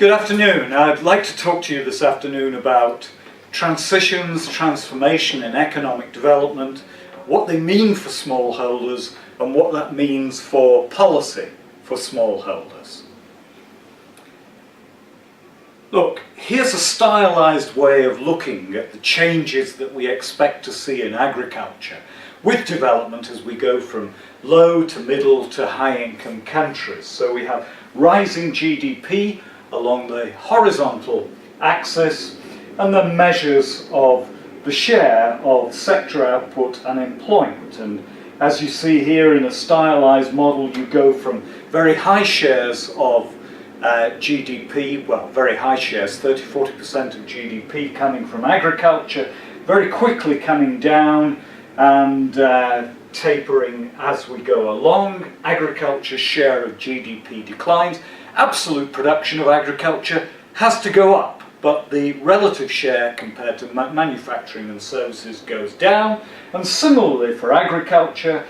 Good afternoon. I'd like to talk to you this afternoon about transitions, transformation in economic development, what they mean for smallholders and what that means for policy for smallholders. Look, here's a stylized way of looking at the changes that we expect to see in agriculture with development as we go from low to middle to high income countries. So we have rising GDP along the horizontal axis, and then measures of the share of sector output and employment. And as you see here in a stylized model, you go from very high shares of GDP, well, very high shares, 30–40% of GDP coming from agriculture, very quickly coming down and tapering as we go along. Agriculture's share of GDP declines. Absolute production of agriculture has to go up, but the relative share compared to manufacturing and services goes down. And similarly for agriculture,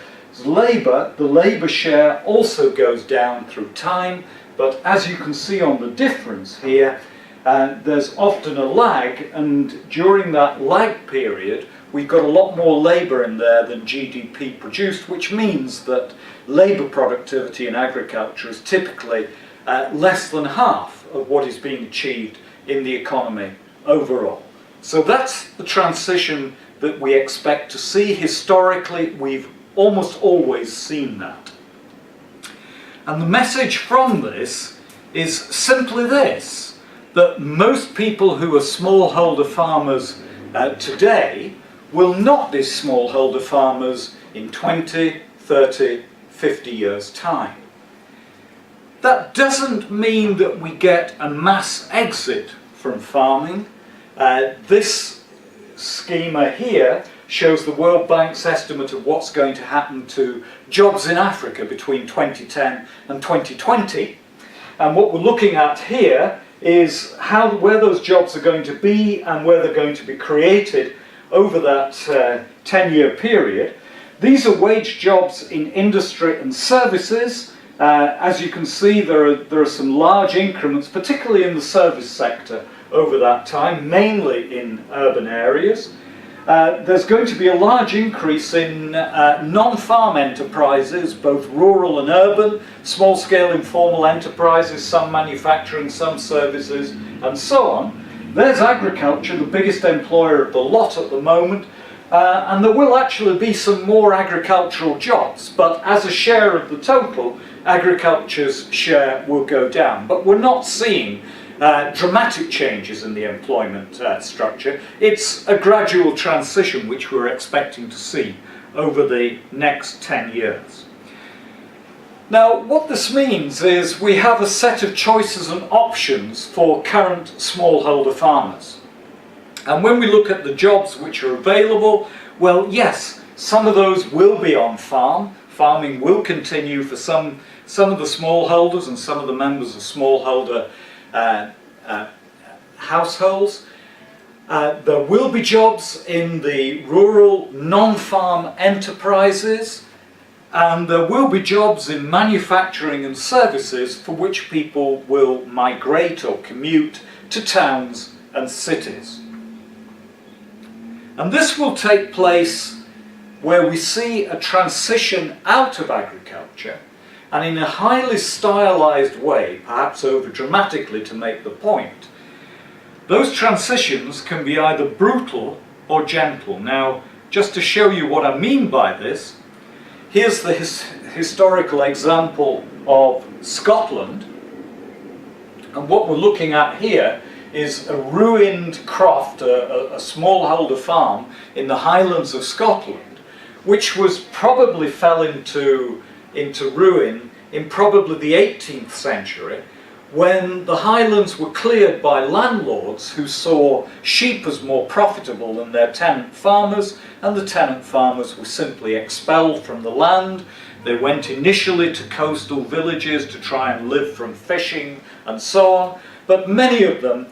labour, the labour share also goes down through time, but as you can see on the difference here, there's often a lag, and during that lag period we've got a lot more labour in there than GDP produced, which means that labour productivity in agriculture is typically less than half of what is being achieved in the economy overall. So that's the transition that we expect to see. Historically, we've almost always seen that. And the message from this is simply this, that most people who are smallholder farmers today will not be smallholder farmers in 20, 30, 50 years' time. That doesn't mean that we get a mass exit from farming. This schema here shows the World Bank's estimate of what's going to happen to jobs in Africa between 2010 and 2020. And what we're looking at here is where those jobs are going to be and where they're going to be created over that 10-year period. These are wage jobs in industry and services. As you can see, there are some large increments, particularly in the service sector over that time, mainly in urban areas. There's going to be a large increase in non-farm enterprises, both rural and urban, small-scale informal enterprises, some manufacturing, some services, and so on. There's agriculture, the biggest employer of the lot at the moment, and there will actually be some more agricultural jobs, but as a share of the total, agriculture's share will go down. But we're not seeing dramatic changes in the employment structure. It's a gradual transition which we're expecting to see over the next 10 years. Now, what this means is we have a set of choices and options for current smallholder farmers. And when we look at the jobs which are available, well, yes, some of those will be on farm. Farming will continue for some of the smallholders and some of the members of smallholder households. There will be jobs in the rural non-farm enterprises, and there will be jobs in manufacturing and services for which people will migrate or commute to towns and cities. And this will take place where we see a transition out of agriculture, and in a highly stylized way, perhaps over dramatically to make the point. Those transitions can be either brutal or gentle. Now, just to show you what I mean by this, here's the historical example of Scotland, and what we're looking at here is a ruined croft, a smallholder farm in the Highlands of Scotland, which was probably fell into ruin in probably the 18th century, when the highlands were cleared by landlords who saw sheep as more profitable than their tenant farmers, and the tenant farmers were simply expelled from the land. They went initially to coastal villages to try and live from fishing and so on, but many of them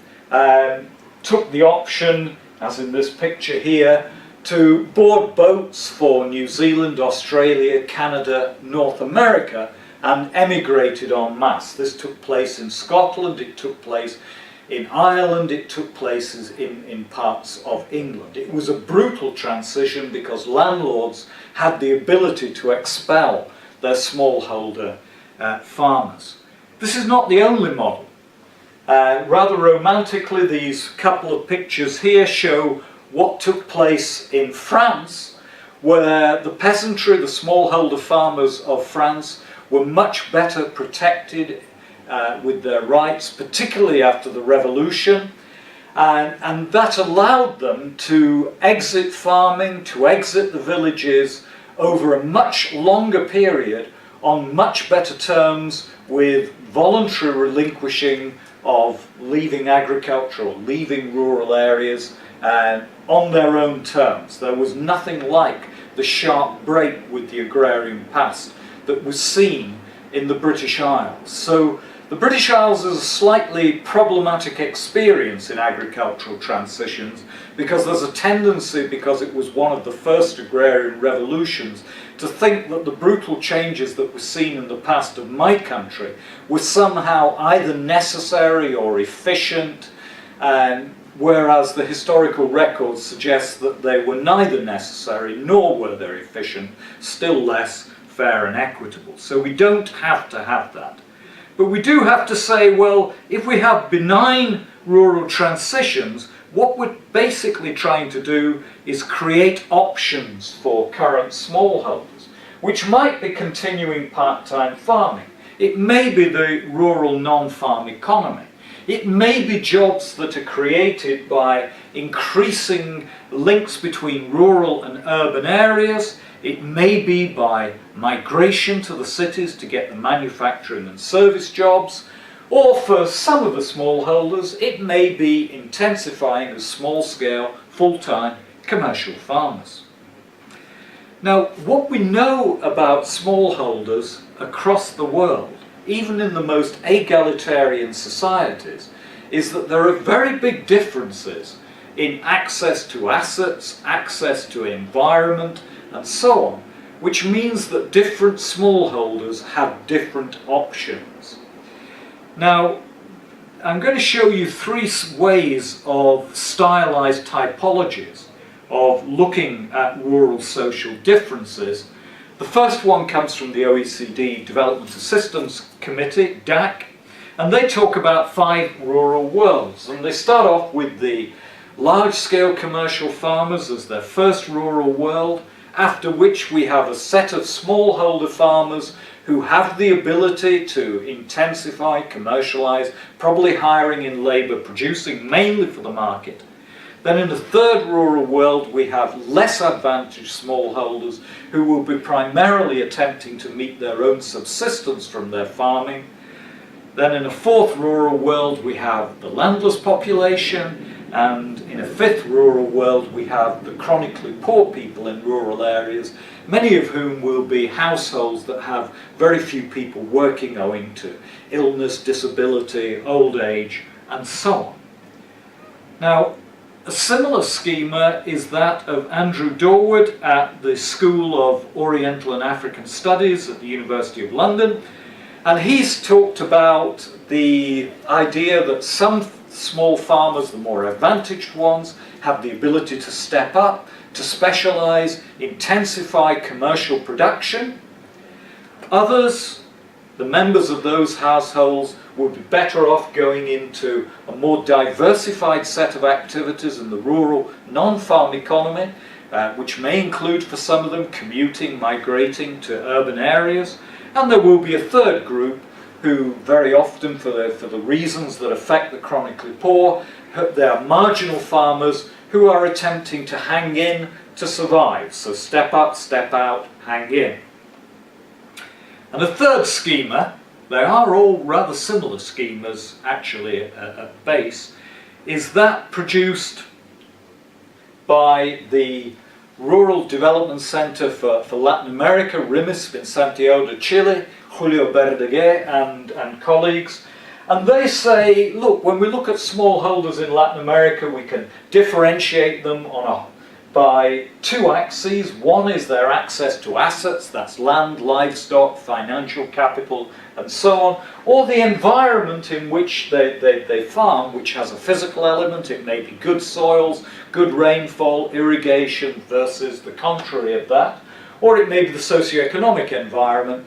took the option, as in this picture here, to board boats for New Zealand, Australia, Canada, North America, and emigrated en masse. This took place in Scotland, it took place in Ireland, it took place in parts of England. It was a brutal transition because landlords had the ability to expel their smallholder farmers. This is not the only model. Rather romantically, these couple of pictures here show what took place in France, where the peasantry, the smallholder farmers of France, were much better protected with their rights, particularly after the revolution, and that allowed them to exit farming, to exit the villages over a much longer period on much better terms, with voluntary relinquishing of leaving agriculture or leaving rural areas on their own terms. There was nothing like the sharp break with the agrarian past that was seen in the British Isles. So the British Isles is a slightly problematic experience in agricultural transitions, because there's a tendency, because it was one of the first agrarian revolutions, to think that the brutal changes that were seen in the past of my country were somehow either necessary or efficient, whereas the historical record suggests that they were neither necessary nor were they efficient, still less fair and equitable. So we don't have to have that. But we do have to say, well, if we have benign rural transitions, what we're basically trying to do is create options for current smallholders, which might be continuing part-time farming. It may be the rural non-farm economy. It may be jobs that are created by increasing links between rural and urban areas. It may be by migration to the cities to get the manufacturing and service jobs, or for some of the smallholders, it may be intensifying as small-scale, full-time commercial farmers. Now, what we know about smallholders across the world, even in the most egalitarian societies, is that there are very big differences in access to assets, access to environment, and so on, which means that different smallholders have different options. Now, I'm going to show you three ways of stylized typologies of looking at rural social differences. The first one comes from the OECD Development Assistance Committee, DAC, and they talk about 5 rural worlds. And they start off with the large-scale commercial farmers as their first rural world, after which we have a set of smallholder farmers who have the ability to intensify, commercialize, probably hiring in labour, producing mainly for the market. Then in the third rural world we have less advantaged smallholders who will be primarily attempting to meet their own subsistence from their farming. Then in a fourth rural world we have the landless population, and in a fifth rural world we have the chronically poor people in rural areas, many of whom will be households that have very few people working owing to illness, disability, old age, and so on. Now, a similar schema is that of Andrew Dorward at the School of Oriental and African Studies at the University of London, and he's talked about the idea that some small farmers, the more advantaged ones, have the ability to step up, to specialise, intensify commercial production. Others, the members of those households, would be better off going into a more diversified set of activities in the rural non-farm economy, which may include for some of them commuting, migrating to urban areas. And there will be a third group who very often, for the reasons that affect the chronically poor, they are marginal farmers who are attempting to hang in to survive. So step up, step out, hang in. And a third schema, they are all rather similar schemas actually at base, is that produced by the Rural Development Center for Latin America, RIMIS, in Santiago de Chile, Julio Verdaguer and colleagues. And they say, look, when we look at smallholders in Latin America, we can differentiate them on a by two axes. One is their access to assets, that's land, livestock, financial capital, and so on, or the environment in which they farm, which has a physical element. It may be good soils, good rainfall, irrigation versus the contrary of that, or it may be the socioeconomic environment,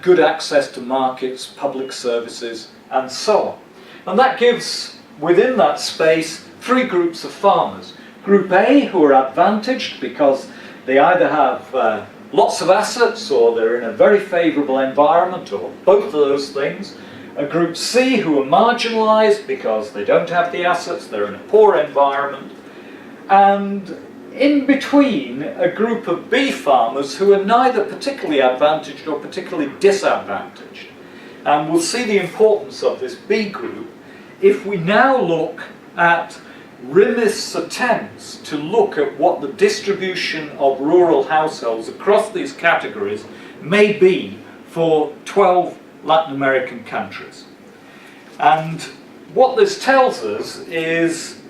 good access to markets, public services, and so on. And that gives, within that space, three groups of farmers. Group A, who are advantaged because they either have lots of assets or they're in a very favourable environment, or both of those things. A Group C, who are marginalised because they don't have the assets, they're in a poor environment. And in between, a group of B farmers who are neither particularly advantaged or particularly disadvantaged. And we'll see the importance of this B group if we now look at Rimith's attempts to look at what the distribution of rural households across these categories may be for 12 Latin American countries. And what this tells us is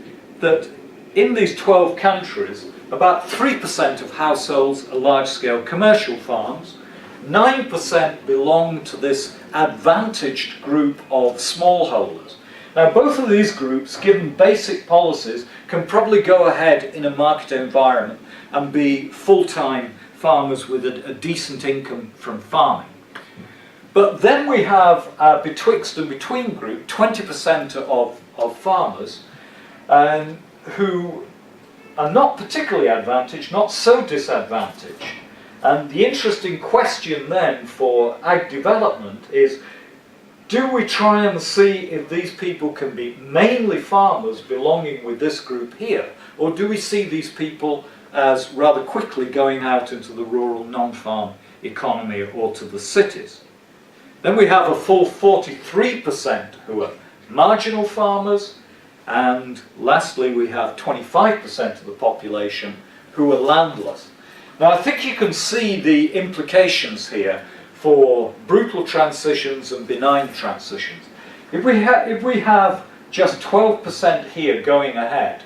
that in these 12 countries, about 3% of households are large-scale commercial farms, 9% belong to this advantaged group of smallholders. Now, both of these groups, given basic policies, can probably go ahead in a market environment and be full-time farmers with a decent income from farming. But then we have betwixt and between group, 20% of farmers who are not particularly advantaged, not so disadvantaged. And the interesting question then for ag development is, do we try and see if these people can be mainly farmers belonging with this group here, or do we see these people as rather quickly going out into the rural non-farm economy or to the cities? Then we have a full 43% who are marginal farmers, and lastly we have 25% of the population who are landless. Now, I think you can see the implications here for brutal transitions and benign transitions. If we have just 12% here going ahead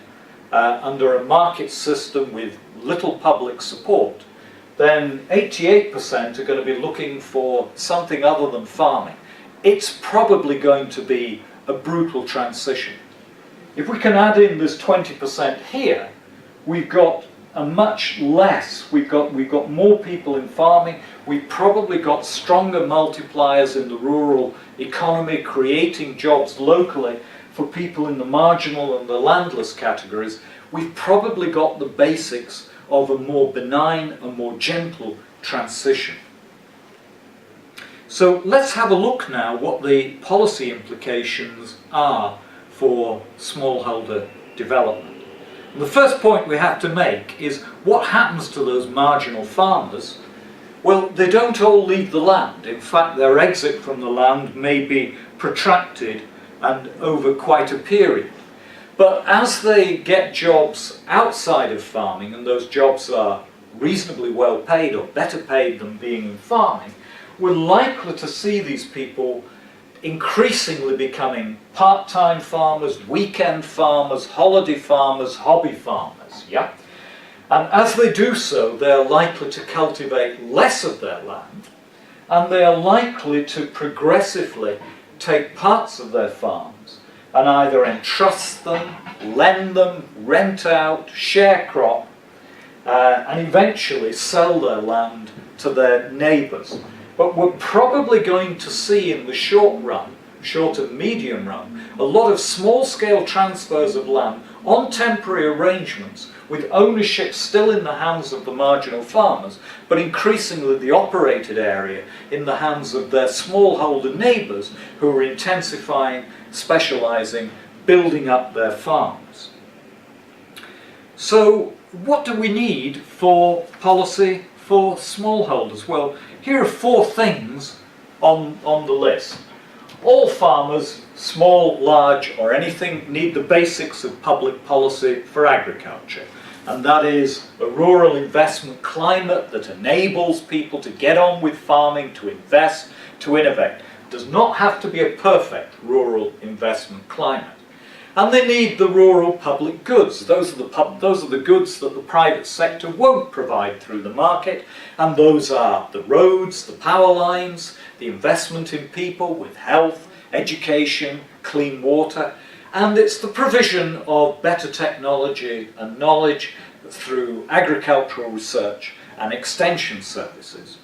under a market system with little public support, then 88% are going to be looking for something other than farming. It's probably going to be a brutal transition. If we can add in this 20% here, we've got a much less, we've got more people in farming, we've probably got stronger multipliers in the rural economy, creating jobs locally for people in the marginal and the landless categories. We've probably got the basics of a more benign and more gentle transition. So let's have a look now what the policy implications are for smallholder development. And the first point we have to make is, what happens to those marginal farmers? Well, they don't all leave the land. In fact, their exit from the land may be protracted and over quite a period. But as they get jobs outside of farming, and those jobs are reasonably well paid or better paid than being in farming, we're likely to see these people increasingly becoming part-time farmers, weekend farmers, holiday farmers, hobby farmers, yeah? And as they do so, they're likely to cultivate less of their land, and they are likely to progressively take parts of their farms and either entrust them, lend them, rent out, share crop, and eventually sell their land to their neighbours. But we're probably going to see in the short run, short and medium run, a lot of small-scale transfers of land on temporary arrangements with ownership still in the hands of the marginal farmers, but increasingly the operated area in the hands of their smallholder neighbours who are intensifying, specialising, building up their farms. So what do we need for policy for smallholders? Well, here are 4 things on the list. All farmers, small, large, or anything, need the basics of public policy for agriculture. And that is a rural investment climate that enables people to get on with farming, to invest, to innovate. It does not have to be a perfect rural investment climate. And they need the rural public goods. Those are the goods that the private sector won't provide through the market, and those are the roads, the power lines, the investment in people with health, education, clean water, and it's the provision of better technology and knowledge through agricultural research and extension services.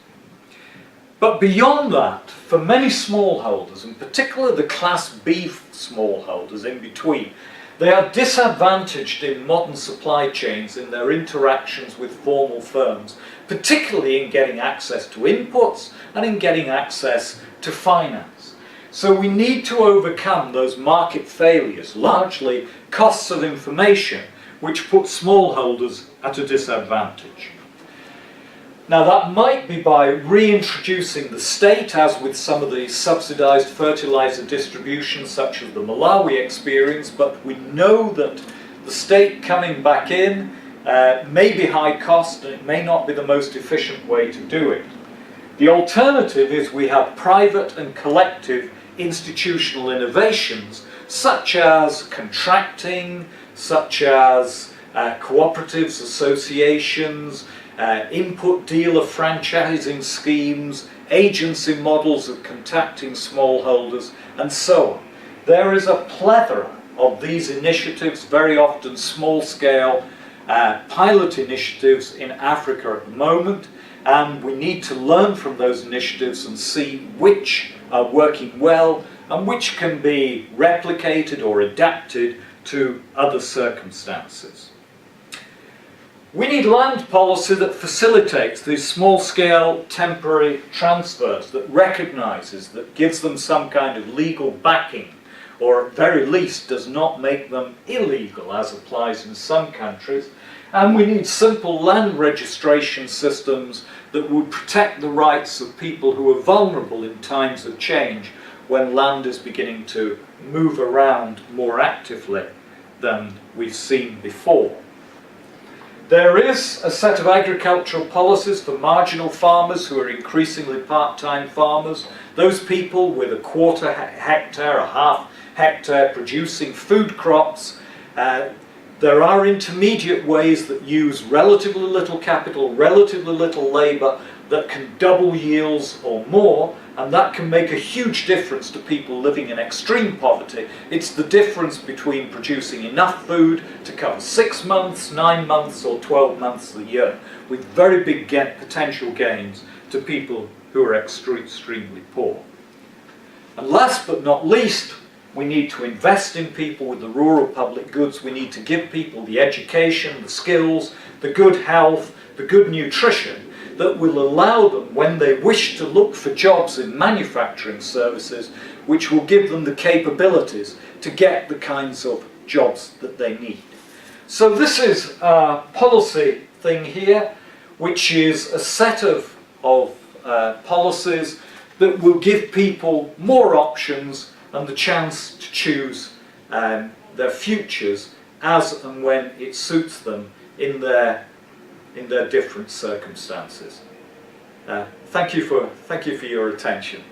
But beyond that, for many smallholders, in particular the Class B smallholders in between, they are disadvantaged in modern supply chains in their interactions with formal firms, particularly in getting access to inputs and in getting access to finance. So we need to overcome those market failures, largely costs of information, which put smallholders at a disadvantage. Now that might be by reintroducing the state, as with some of the subsidised fertiliser distribution such as the Malawi experience, but we know that the state coming back in may be high cost and it may not be the most efficient way to do it. The alternative is we have private and collective institutional innovations such as contracting, such as cooperatives, associations, input dealer franchising schemes, agency models of contacting smallholders, and so on. There is a plethora of these initiatives, very often small-scale pilot initiatives in Africa at the moment, and we need to learn from those initiatives and see which are working well and which can be replicated or adapted to other circumstances. We need land policy that facilitates these small-scale temporary transfers, that recognises, that gives them some kind of legal backing, or at very least does not make them illegal, as applies in some countries. And we need simple land registration systems that would protect the rights of people who are vulnerable in times of change, when land is beginning to move around more actively than we've seen before. There is a set of agricultural policies for marginal farmers who are increasingly part-time farmers, those people with a quarter hectare, a half hectare producing food crops. There are intermediate ways that use relatively little capital, relatively little labour, that can double yields or more, and that can make a huge difference to people living in extreme poverty. It's the difference between producing enough food to cover 6 months, 9 months or 12 months a year, with very big potential gains to people who are extremely poor. And last but not least, we need to invest in people with the rural public goods. We need to give people the education, the skills, the good health, the good nutrition that will allow them, when they wish to look for jobs in manufacturing services, which will give them the capabilities to get the kinds of jobs that they need. So this is a policy thing here, which is a set of policies that will give people more options and the chance to choose their futures as and when it suits them in their different circumstances. Thank you for your attention.